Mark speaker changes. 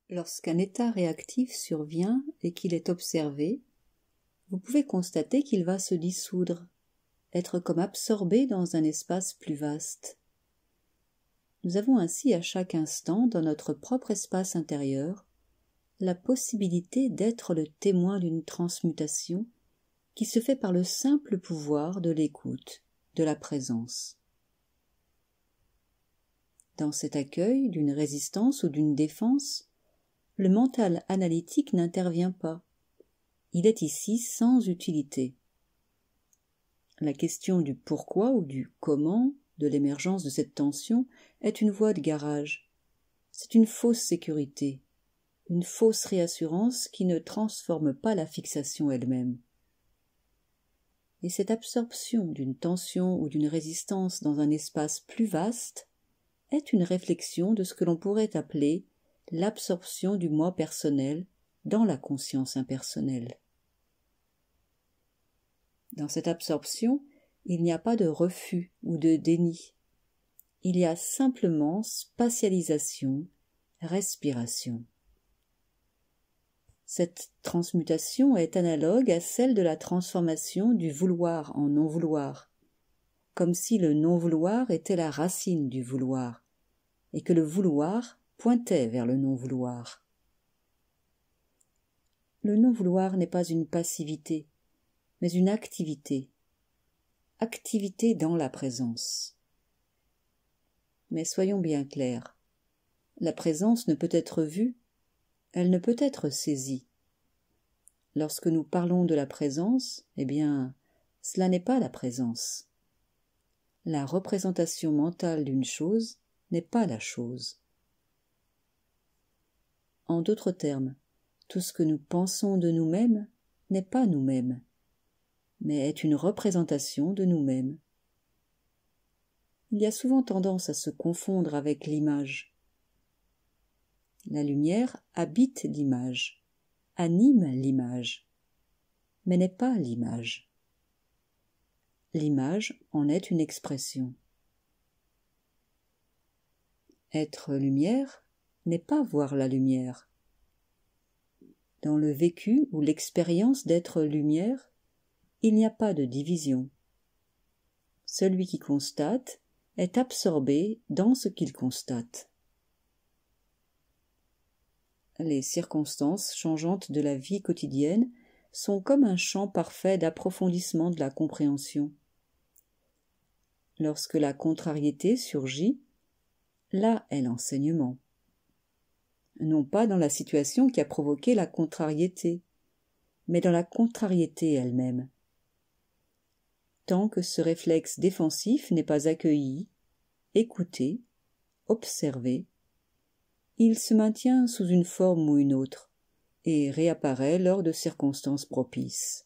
Speaker 1: Lorsqu'un état réactif survient et qu'il est observé, vous pouvez constater qu'il va se dissoudre, être comme absorbé dans un espace plus vaste. Nous avons ainsi à chaque instant, dans notre propre espace intérieur, la possibilité d'être le témoin d'une transmutation qui se fait par le simple pouvoir de l'écoute, de la présence. Dans cet accueil d'une résistance ou d'une défense, le mental analytique n'intervient pas. Il est ici sans utilité. La question du pourquoi ou du comment de l'émergence de cette tension est une voie de garage. C'est une fausse sécurité, une fausse réassurance qui ne transforme pas la fixation elle-même. Et cette absorption d'une tension ou d'une résistance dans un espace plus vaste est une réflexion de ce que l'on pourrait appeler l'absorption du moi personnel dans la conscience impersonnelle. Dans cette absorption, il n'y a pas de refus ou de déni. Il y a simplement spatialisation, respiration. Cette transmutation est analogue à celle de la transformation du vouloir en non-vouloir, comme si le non-vouloir était la racine du vouloir, et que le vouloir pointait vers le non-vouloir. Le non-vouloir n'est pas une passivité, mais une activité. Activité dans la présence. Mais soyons bien clairs, la présence ne peut être vue, elle ne peut être saisie. Lorsque nous parlons de la présence, eh bien, cela n'est pas la présence. La représentation mentale d'une chose n'est pas la chose. En d'autres termes, tout ce que nous pensons de nous-mêmes n'est pas nous-mêmes, mais est une représentation de nous-mêmes. Il y a souvent tendance à se confondre avec l'image. La lumière habite l'image, anime l'image, mais n'est pas l'image. L'image en est une expression. Être lumière n'est pas voir la lumière. Dans le vécu ou l'expérience d'être lumière, il n'y a pas de division. Celui qui constate est absorbé dans ce qu'il constate. Les circonstances changeantes de la vie quotidienne sont comme un champ parfait d'approfondissement de la compréhension. Lorsque la contrariété surgit, là est l'enseignement. Non pas dans la situation qui a provoqué la contrariété, mais dans la contrariété elle-même. Tant que ce réflexe défensif n'est pas accueilli, écouté, observé, il se maintient sous une forme ou une autre et réapparaît lors de circonstances propices.